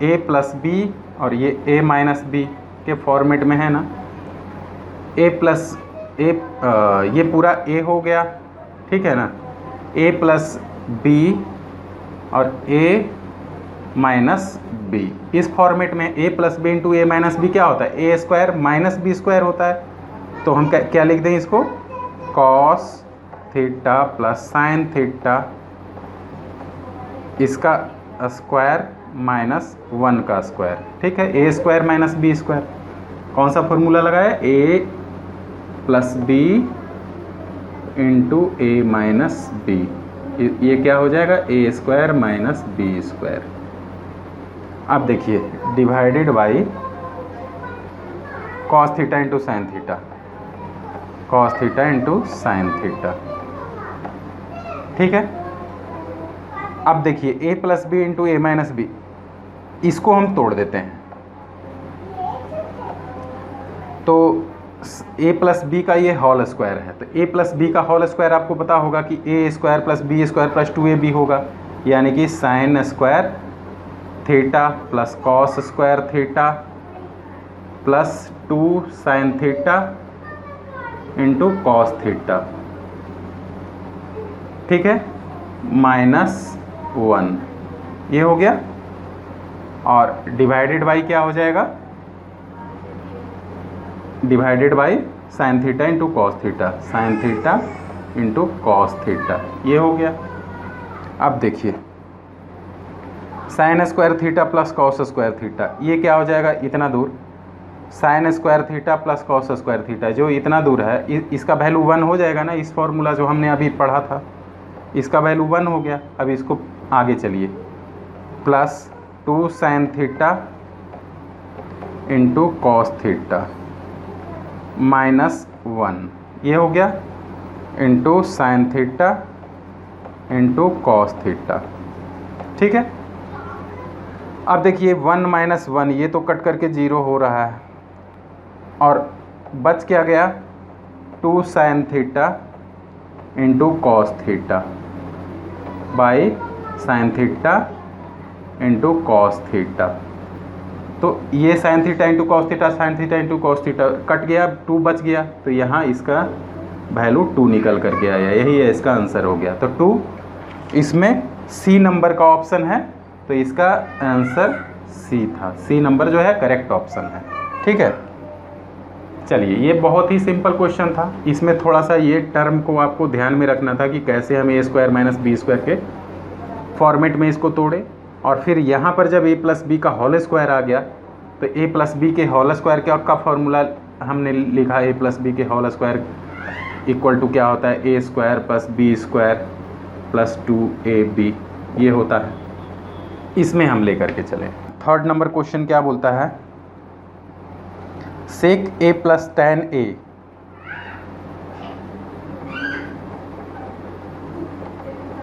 A: a प्लस बी और ये a माइनस बी के फॉर्मेट में है ना, a प्लस a, ये पूरा a हो गया, ठीक है ना, a प्लस बी और a माइनस बी, इस फॉर्मेट में a plus B into A minus B क्या होता है, a square minus B square होता है। तो हम क्या लिख दें इसको, cos theta plus sine theta इसका स्क्वायर माइनस 1 का स्क्वायर। ठीक है, A square minus B square, कौन सा फॉर्मूला लगाया, A plus B into A minus B, ये क्या हो जाएगा, ए स्क्वायर माइनस बी स्क्वायर। अब देखिए divided by cos theta into sine theta, cos theta into sine theta. ठीक है, अब देखिए a plus B into A minus B, इसको हम तोड़ देते हैं। तो a प्लस बी का ये होल स्क्वायर है, तो a प्लस बी का होल स्क्वायर आपको पता होगा कि a square plus B square plus 2ab होगा, यानी कि sine square theta plus cos square theta plus 2 sine theta into cos theta. ठीक है, -1 ये हो गया, और डिवाइडेड बाई क्या हो जाएगा, divided by sine theta into cos theta, sign theta into cos theta, ये हो गया। अब देखिए sine square theta plus cos square theta, ये क्या हो जाएगा, इतना दूर sign square theta plus cos square theta, जो इतना दूर है इसका वैल्यू 1 हो जाएगा ना। इस फॉर्मूला जो हमने अभी पढ़ा था इसका वैल्यू 1 हो गया। अब इसको आगे चलिए, plus 2 sine theta into cos theta minus 1, ये हो गया, into sine theta into cos theta, ठीक है। अब देखिए 1 माइनस 1 ये तो कट करके 0 हो रहा है और बच क्या गया 2 sine theta into cos theta by sine theta into cos theta. तो ये sign theta into cos theta, sign theta into cos theta cut गया, 2 बच गया, तो यहाँ इसका वैल्यू 2 निकल करके आया, यही है इसका आंसर हो गया। तो 2 इसमें सी नंबर का ऑप्शन है, तो इसका आंसर सी था, सी नंबर जो है करेक्ट ऑप्शन है, ठीक है। चलिए ये बहुत ही सिंपल क्वेश्चन था, इसमें थोड़ा सा ये टर्म को आपको ध्यान में रखना था कि कैसे हम A square minus B square के फॉर्मेट में इसको तोड़े। और फिर यहाँ पर जब ए प्लस बी का होल स्क्वायर आ गया तो ए प्लस बी के होल स्क्वायर का फॉर्मूला हमने लिखा, ए प्लस बी के होल स्क्वायर इक्वल टू क्या होता है, A square plus B square plus 2ab, ये होता है। इसमें हम लेकर के चले। थर्ड नंबर क्वेश्चन क्या बोलता है, sec a plus tan a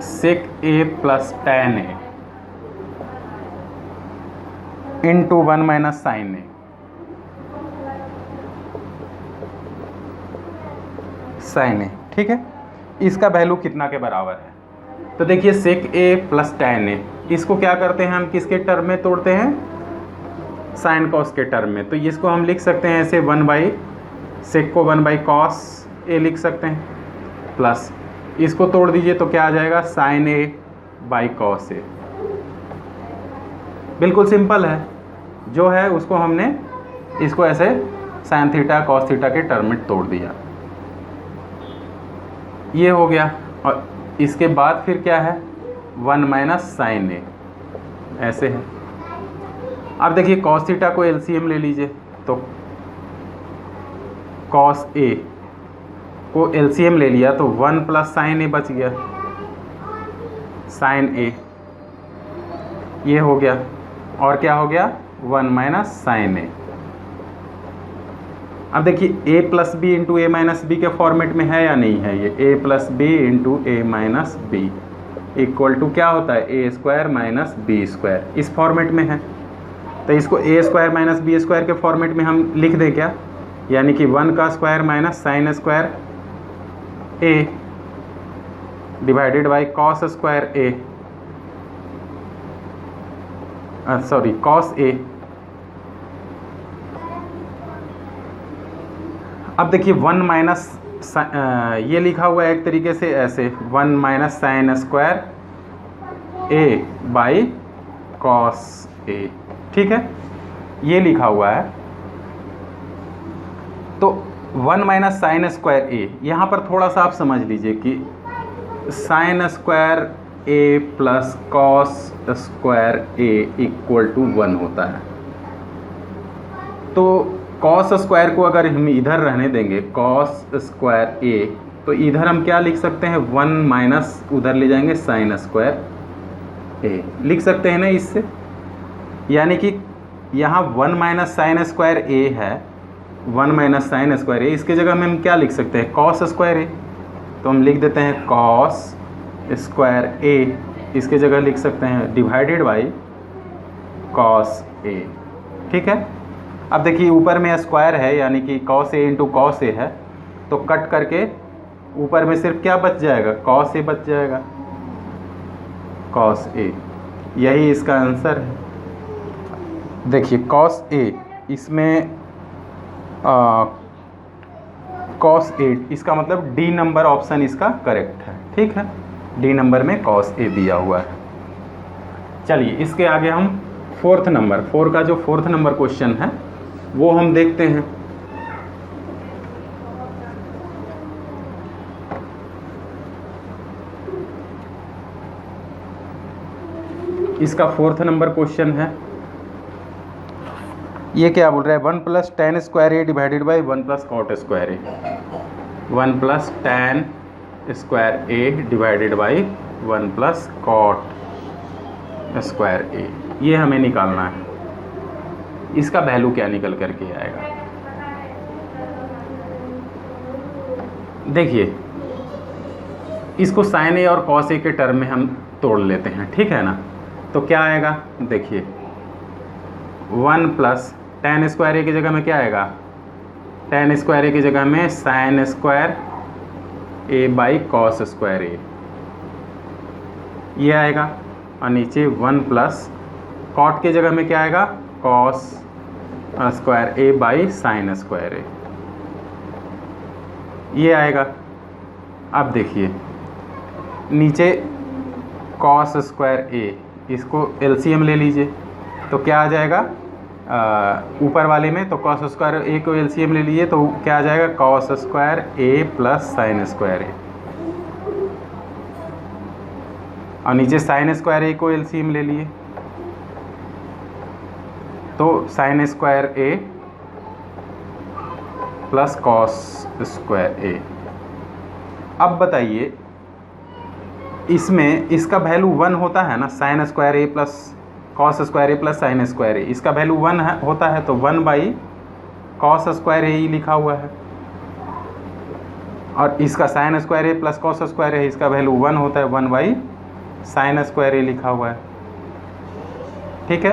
A: sec a plus tan a into 1 minus sine a, sine a, ठीक है। इसका वैल्यू कितना के बराबर है, तो देखिए सेक a प्लस tan a, इसको क्या करते हैं हम, किसके टर्म में तोड़ते हैं, साइन कॉस के टर्म में। तो इसको हम लिख सकते हैं ऐसे 1 बाई सेक को 1 बाई कॉस ए लिख सकते हैं, प्लस इसको तोड़ दीजिए तो क्या आ जाएगा, साइन ए बाई कॉस ए। बिल्कुल सिंपल है, जो है उसको हमने इसको ऐसे साइन थीटा कॉस थीटा के टर्म में तोड़ दिया, ये हो गया। और इसके बाद फिर क्या है, 1 माइनस साइन ए, ऐसे है। अब देखिए कॉस थीटा को एलसीएम ले लीजिए, तो कॉस ए को एलसीएम ले लिया तो 1 प्लस साइन ए बच गया, साइन ए, ये हो गया। और क्या हो गया, 1 माइनस साइन ए। अब देखिए a plus B into A minus B के फॉर्मेट में है या नहीं है, ये a plus B into A minus B equal to क्या होता है, A square minus B square, इस फॉर्मेट में है। तो इसको A square minus B square के फॉर्मेट में हम लिख दें क्या, यानी कि 1 का square minus sine square A divided by cos square A, sorry cos ए। अब देखिए 1 माइनस ये लिखा हुआ है एक तरीके से ऐसे 1 minus sine square A by cos A, ठीक है, ये लिखा हुआ है। तो 1 माइनस साइन स्क्वायर ए, यहाँ पर थोड़ा सा आप समझ लीजिए कि sine square A plus cos square A equal to 1 होता है। तो कॉस स्क्वायर को अगर हम इधर रहने देंगे कॉस स्क्वायर ए, तो इधर हम क्या लिख सकते हैं, 1 माइनस उधर ले जाएंगे साइन स्क्वायर ए, लिख सकते हैं ना इससे। यानी कि यहाँ 1 माइनस साइन स्क्वायर ए है, 1 माइनस साइन स्क्वायर ए, इसके जगह में हम क्या लिख सकते हैं, कॉस स्क्वायर ए। तो हम लिख देते हैं कॉस स्क्वायर ए, इसके जगह लिख सकते हैं डिवाइडेड बाई कॉस ए, ठीक है। अब देखिए ऊपर में स्क्वायर है, यानी कि cos A into cos A है, तो कट करके ऊपर में सिर्फ क्या बच जाएगा, कॉस ए बच जाएगा, कॉस ए, यही इसका आंसर है। देखिए कॉस ए, इसमें कॉस ए, इसका मतलब डी नंबर ऑप्शन इसका करेक्ट है, ठीक है, डी नंबर में कॉस ए दिया हुआ है। चलिए इसके आगे हम फोर्थ नंबर का जो फोर्थ नंबर क्वेश्चन है वो हम देखते हैं। इसका 4th नंबर क्वेश्चन है। ये क्या बोल रहा है, 1 + tan square A divided by 1 + cot square A, 1 + tan square A divided by 1 + cot square A, ये हमें निकालना है। इसका वैल्यू क्या निकल करके आएगा, देखिए इसको साइन ए और कॉस ए के टर्म में हम तोड़ लेते हैं, ठीक है ना। तो क्या आएगा, देखिए 1 + tan स्क्वायर ए की जगह में क्या आएगा, tan स्क्वायर ए की जगह में sine square A by cos square A, ये आएगा। और नीचे 1 + कॉट की जगह में क्या आएगा, cos square A by sine square A, ये आएगा। अब देखिए नीचे कॉस स्क्वायर ए, इसको एलसीएम ले लीजिए तो क्या आ जाएगा, ऊपर वाले में तो कॉस स्क्वायर ए को एलसीएम ले लीजिए तो क्या आ जाएगा, cos square A plus sine square ए, और नीचे साइन स्क्वायर ए को एलसीएम ले लिए तो sine square A plus cos square ए। अब बताइए इसमें इसका वैल्यू 1 होता है ना, sign square A plus cos square A plus sine square ए, इसका वैल्यू 1 होता है तो 1 बाई कॉस स्क्वायर ए ही लिखा हुआ है, और इसका sign square A plus cos square ए, इसका वैल्यू 1 होता है, 1 बाई साइन स्क्वायर ए लिखा हुआ है, ठीक है।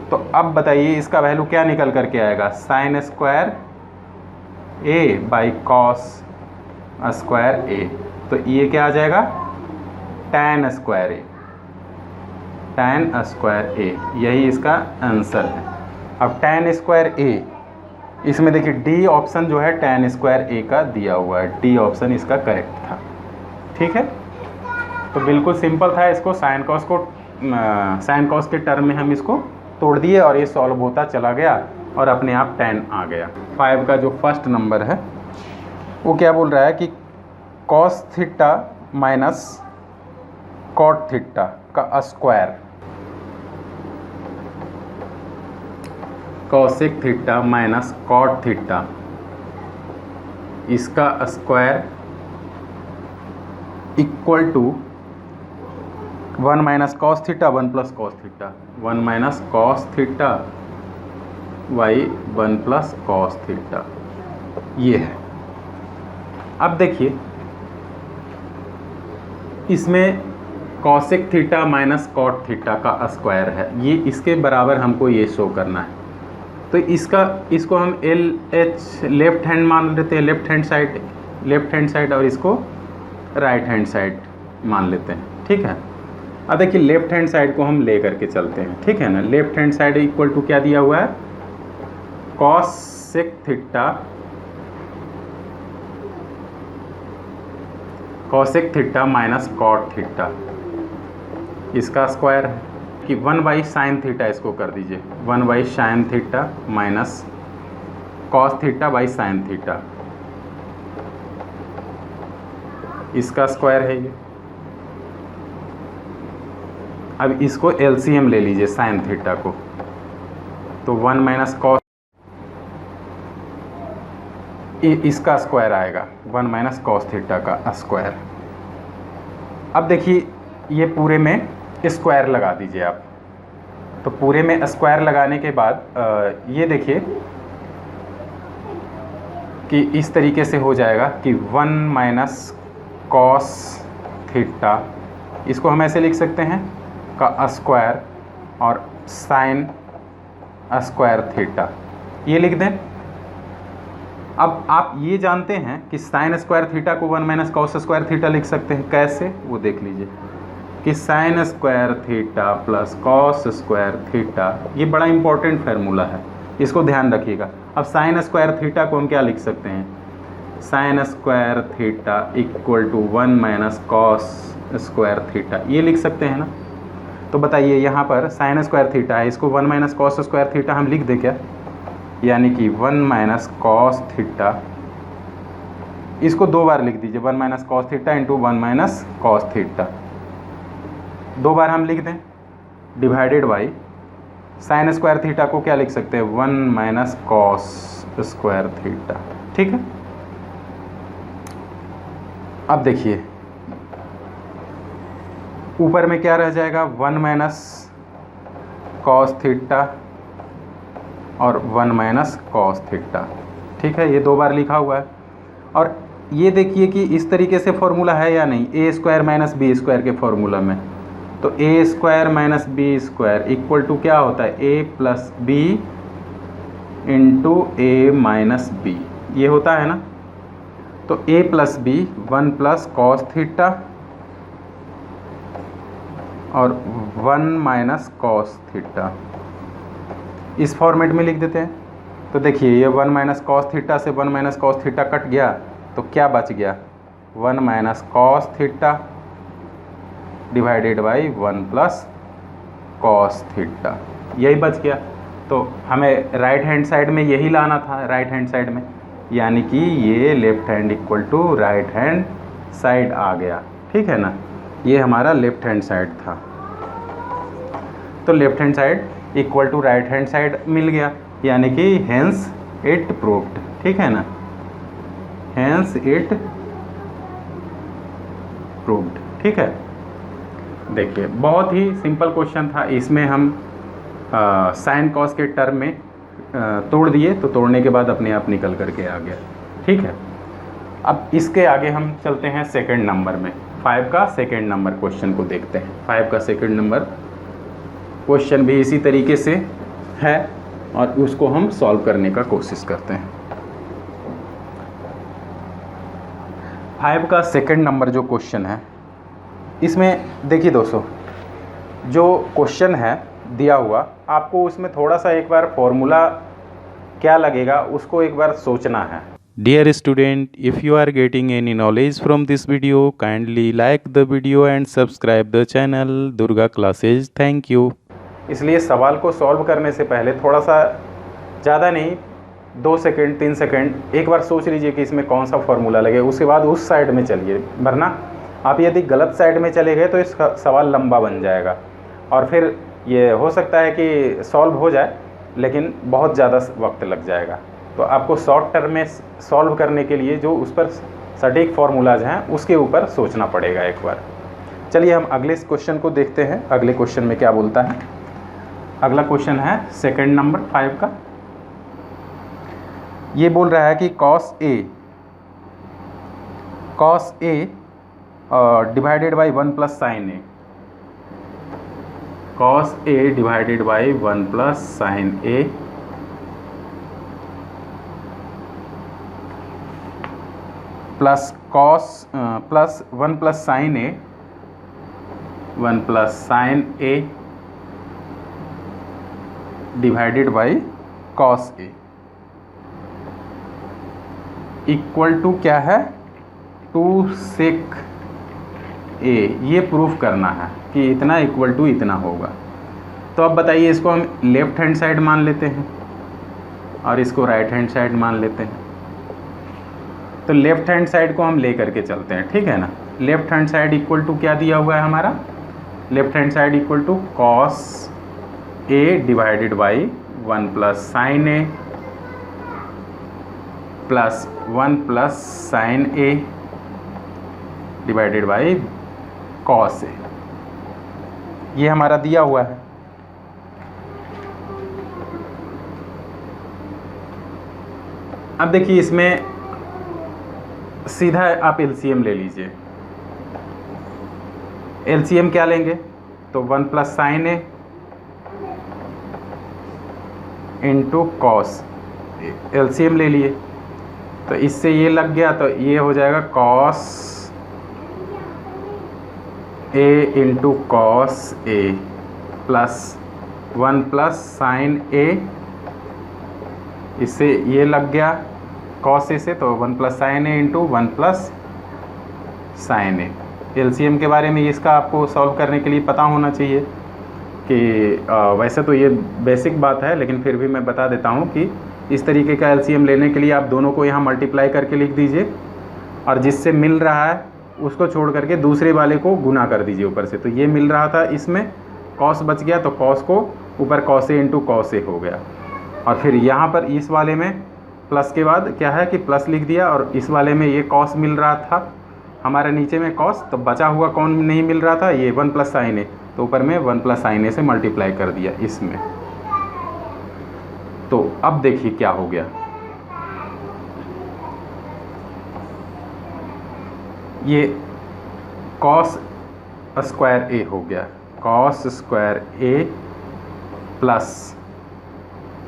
A: तो अब बताइए इसका वैल्यू क्या निकल करके आएगा, sine square A by cos square A, तो ये क्या आ जाएगा, tan square A, tan square A, यही इसका आंसर है। अब tan स्क्वायर ए, इसमें देखिए डी ऑप्शन जो है tan स्क्वायर ए का दिया हुआ है, डी ऑप्शन इसका करेक्ट था, ठीक है। तो बिल्कुल सिंपल था, इसको साइन कॉस के टर्म में हम इसको तोड़ दिए और ये सॉल्व होता चला गया और अपने आप 10 आ गया। 5 का जो फर्स्ट नंबर है वो क्या बोल रहा है कि cos theta minus cot theta का square, cosec theta minus cot theta, इसका square equal to 1 minus cos theta 1 plus cos theta, 1 minus cos theta by 1 plus cos theta, ये है। अब देखिए इसमें cosec theta minus cot theta का square है, ये इसके बराबर हमको ये शो करना है। तो इसको हम LH लेफ्ट हैंड मान लेते हैं, लेफ्ट हैंड साइड और इसको राइट हैंड साइड मान लेते हैं, ठीक है। अब देखिए लेफ्ट हैंड साइड को हम ले करके चलते हैं, ठीक है ना। Left hand side equal to क्या दिया हुआ है, cosec theta minus cot theta, इसका स्क्वायर है कि 1 बाई साइन थीटा, इसको कर दीजिए 1 by sine theta minus cos theta by sine theta, इसका स्क्वायर है ये। अब इसको एलसीएम ले लीजिए साइन थीटा को, तो 1 माइनस कॉस, इसका स्क्वायर आएगा 1 माइनस कॉस थीटा का स्क्वायर। अब देखिए ये पूरे में स्क्वायर लगा दीजिए आप, तो पूरे में स्क्वायर लगाने के बाद ये देखिए कि इस तरीके से हो जाएगा कि 1 माइनस कॉस थीटा, इसको हम ऐसे लिख सकते हैं का स्क्वायर और साइन स्क्वायर थीटा, ये लिख दें। अब आप ये जानते हैं कि साइन स्क्वायर थीटा को 1 माइनस कॉस स्क्वायर थीटा लिख सकते हैं, कैसे वो देख लीजिए कि sine square theta plus cos square theta, ये बड़ा इंपॉर्टेंट फार्मूला है, इसको ध्यान रखिएगा। अब साइन स्क्वायर थीटा को हम क्या लिख सकते हैं, sine square theta equal to 1 minus cos square theta, ये लिख सकते हैं ना। तो बताइए यहाँ पर साइन स्क्वायर थीटा है, इसको 1 माइनस कॉस स्क्वायर थीटा हम लिख दें क्या, यानी कि 1 माइनस कॉस थीटा, इसको 2 बार लिख दीजिए 1 minus cos theta into 1 minus cos theta, 2 बार हम लिख दें divided by sine square theta को क्या लिख सकते हैं, 1 माइनस कॉस स्क्वायर थीटा। ठीक है, अब देखिए ऊपर में क्या रह जाएगा, 1 माइनस कॉस थीटा और 1 माइनस कॉस थीटा। ठीक है, ये 2 बार लिखा हुआ है। और ये देखिए कि इस तरीके से फॉर्मूला है या नहीं, A square minus B square के फॉर्मूला में। तो A square minus B square equal to क्या होता है, A plus B into A minus B, ये होता है ना। तो A plus B 1 plus cos theta और 1 माइनस कॉस थीटा, इस फॉर्मेट में लिख देते हैं। तो देखिए ये 1 माइनस कॉस थीटा से 1 माइनस कॉस थीटा कट गया, तो क्या बच गया, 1 minus cos theta divided by 1 plus cos theta, यही बच गया। तो हमें राइट हैंड साइड में यही लाना था, राइट हैंड साइड में, यानी कि ये left hand equal to right hand side आ गया। ठीक है ना, ये हमारा लेफ्ट हैंड साइड था। तो left hand side equal to right hand side मिल गया, यानी कि हेंस इट प्रूव्ड। ठीक है ना, हेंस इट प्रूव्ड। ठीक है, देखिए बहुत ही सिंपल क्वेश्चन था। इसमें हम साइन कॉस के टर्म में तोड़ दिए, तो तोड़ने के बाद अपने आप निकल करके आ गया। ठीक है, अब इसके आगे हम चलते हैं सेकंड नंबर में, 5 का सेकंड नंबर क्वेश्चन को देखते हैं। 5 का सेकंड नंबर क्वेश्चन भी इसी तरीके से है और उसको हम सॉल्व करने का कोशिश करते हैं। 5 का सेकंड नंबर जो क्वेश्चन है, इसमें देखिए दोस्तों, जो क्वेश्चन है दिया हुआ, आपको उसमें थोड़ा सा एक बार फॉर्मूला क्या लगेगा उसको एक बार सोचना है।
B: Dear student, if you are getting any knowledge from this video, kindly like the video and subscribe the channel Durga Classes. Thank you.
A: इसलिए सवाल को सॉल्व करने से पहले थोड़ा सा, ज़्यादा नहीं, 2 सेकंड 3 सेकंड एक बार सोच लीजिए कि इसमें कौन सा फॉर्मूला लगे, उसके बाद उस साइड में चलिए। वरना आप यदि गलत साइड में चले गए तो इसका सवाल लंबा बन जाएगा और फिर ये हो सकता है कि सॉल्व हो जाए लेकिन बहुत ज़्यादा वक्त लग जाएगा। तो आपको शॉर्ट टर्म में सॉल्व करने के लिए जो उस पर सटीक फार्मूलाज हैं उसके ऊपर सोचना पड़ेगा एक बार। चलिए हम अगले क्वेश्चन को देखते हैं, अगले क्वेश्चन में क्या बोलता है। अगला क्वेश्चन है सेकंड नंबर 5 का। ये बोल रहा है कि cos A divided by 1 plus sine A, cos A divided by 1 plus sine A plus cos plus 1 plus sine A, 1 plus sine A divided by cos A equal to क्या है, 2 सेक ए। ये proof करना है कि इतना इक्वल टू इतना होगा। तो अब बताइए, इसको हम लेफ्ट हैंड साइड मान लेते हैं और इसको राइट हैंड साइड मान लेते हैं। तो लेफ्ट हैंड साइड को हम ले करके चलते हैं, ठीक है ना। Left hand side equal to क्या दिया हुआ है हमारा, left hand side equal to cos A divided by 1 plus sine A plus 1 plus sine A divided by cos A, ये हमारा दिया हुआ है। अब देखिए इसमें सीधा आप एलसीएम ले लीजिए। एलसीएम क्या लेंगे, तो 1 प्लस साइन ए इंटू कॉस, एलसीएम ले लिए तो इससे ये लग गया, तो ये हो जाएगा cos A into cos A plus 1 plus sine ए, इससे ये लग गया कॉस ए से, तो 1 प्लस साइन ए इंटू 1 प्लस साइन ए। एलसीएम के बारे में इसका आपको सॉल्व करने के लिए पता होना चाहिए कि वैसे तो ये बेसिक बात है, लेकिन फिर भी मैं बता देता हूँ कि इस तरीके का एलसीएम लेने के लिए आप दोनों को यहाँ मल्टीप्लाई करके लिख दीजिए और जिससे मिल रहा है उसको छोड़ करके दूसरे वाले को गुना कर दीजिए ऊपर से। तो ये मिल रहा था इसमें, कॉस बच गया तो कॉस को ऊपर cos A into cos A हो गया। और फिर यहाँ पर इस वाले में प्लस के बाद क्या है कि प्लस लिख दिया, और इस वाले में ये कॉस मिल रहा था हमारे नीचे में कॉस, तो बचा हुआ कौन नहीं मिल रहा था, ये 1 प्लस साइन ए, तो ऊपर में 1 प्लस साइन ए से मल्टीप्लाई कर दिया इसमें। तो अब देखिए क्या हो गया, ये कॉस स्क्वायर ए हो गया, कॉस स्क्वायर ए प्लस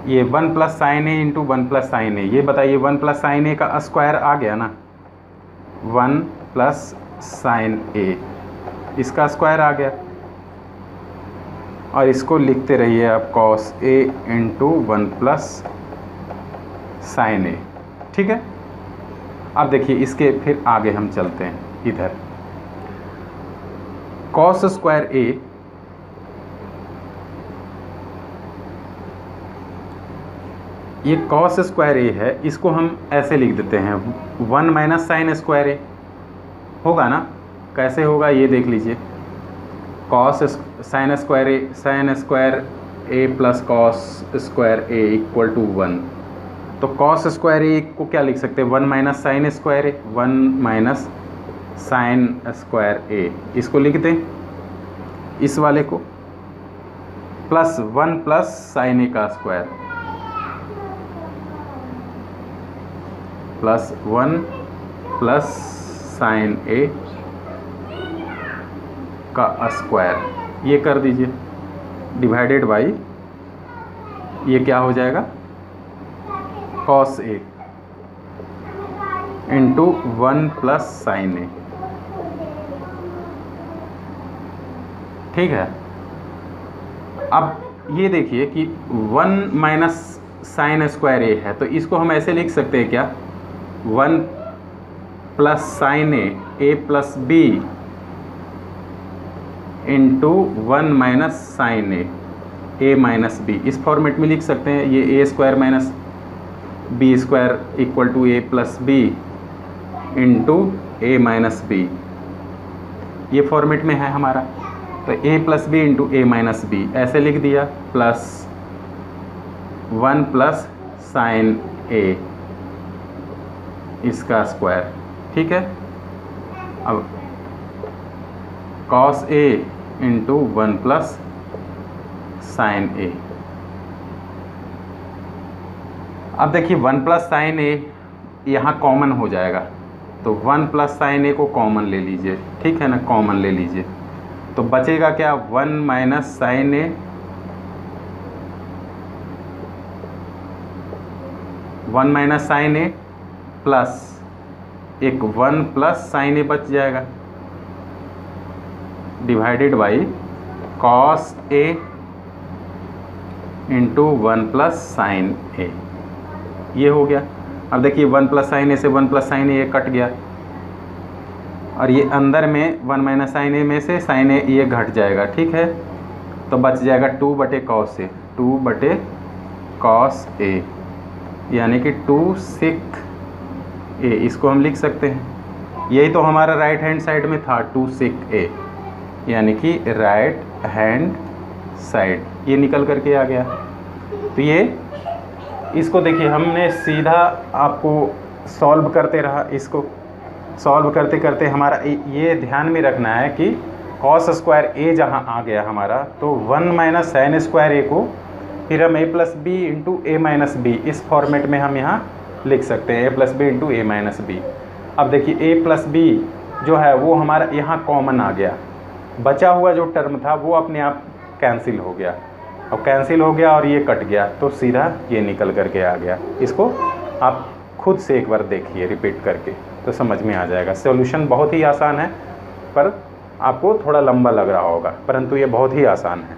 A: ये 1 plus sine A into 1 plus sine A. ये बताइए 1 प्लस साइन ए का स्क्वायर आ गया ना, 1 प्लस साइन ए, इसका स्क्वायर आ गया। और इसको लिखते रहिए आप cos A into 1 plus sine ए, ठीक है। अब देखिए इसके फिर आगे हम चलते हैं इधर, कॉस स्क्वायर ए ये कॉस स्क्वायर ए है, इसको हम ऐसे लिख देते हैं 1 माइनस साइन स्क्वायर ए होगा ना। कैसे होगा ये देख लीजिए, cos sine square A plus cos square A equal to 1। तो कॉस स्क्वायर ए को क्या लिख सकते हैं, 1 minus sine square A, 1 minus sine square ए, इसको लिख दें इस वाले को, प्लस 1 प्लस साइन ए का स्क्वायर, प्लस 1 प्लस साइन ए का स्क्वायर, ये कर दीजिए डिवाइडेड बाई ये क्या हो जाएगा, cos A into 1 plus sine ए, ठीक है। अब ये देखिए कि 1 माइनस साइन स्क्वायर ए है, तो इसको हम ऐसे लिख सकते हैं क्या, 1 plus sine A plus B into 1 minus sine A minus B, इस फॉर्मेट में लिख सकते हैं। ये A square minus B square equal to A plus B into A minus B, ये फॉर्मेट में है हमारा। तो A plus B into A minus B ऐसे लिख दिया, प्लस 1 प्लस साइन ए इसका स्क्वायर, ठीक है। अब cos A into 1 plus sine ए, अब देखिए 1 प्लस साइन ए यहाँ कॉमन हो जाएगा, तो 1 प्लस साइन ए को कॉमन ले लीजिए, ठीक है ना, कॉमन ले लीजिए। तो बचेगा क्या, 1 minus sine A, 1 minus sine A plus एक 1 प्लस साइन ए बच जाएगा, divided by cos A into 1 plus sine A, ये हो गया। अब देखिए 1 प्लस साइन ए से 1 प्लस साइन ए कट गया, और ये अंदर में 1 माइनस साइन ए में से साइन ए ये घट जाएगा, ठीक है। तो बच जाएगा 2 बटे कॉस ए, 2 बटे कॉस ए, यानी कि 2 सेक ए, इसको हम लिख सकते हैं। यही तो हमारा राइट हैंड साइड में था, 2 सेक ए, यानी कि राइट हैंड साइड, ये निकल करके आ गया। तो ये इसको देखिए हमने सीधा आपको सॉल्व करते रहा, इसको सॉल्व करते करते हमारा ये ध्यान में रखना है कि कॉस स्क्वायर ए जहाँ आ गया हमारा, तो 1 माइनस साइन स्क्वायर ए को फिर हम ए plus B into A minus B, इस फॉर्मेट में हम यहाँ लिख सकते हैं, ए plus B into A minus B. अब देखिए ए प्लस बी जो है वो हमारा यहाँ कॉमन आ गया, बचा हुआ जो टर्म था वो अपने आप कैंसिल हो गया, और कैंसिल हो गया और ये कट गया, तो सीधा ये निकल करके आ गया। इसको आप खुद से एक बार देखिए रिपीट करके, तो समझ में आ जाएगा। सॉल्यूशन बहुत ही आसान है, पर आपको थोड़ा लंबा लग रहा होगा, परंतु ये बहुत ही आसान है।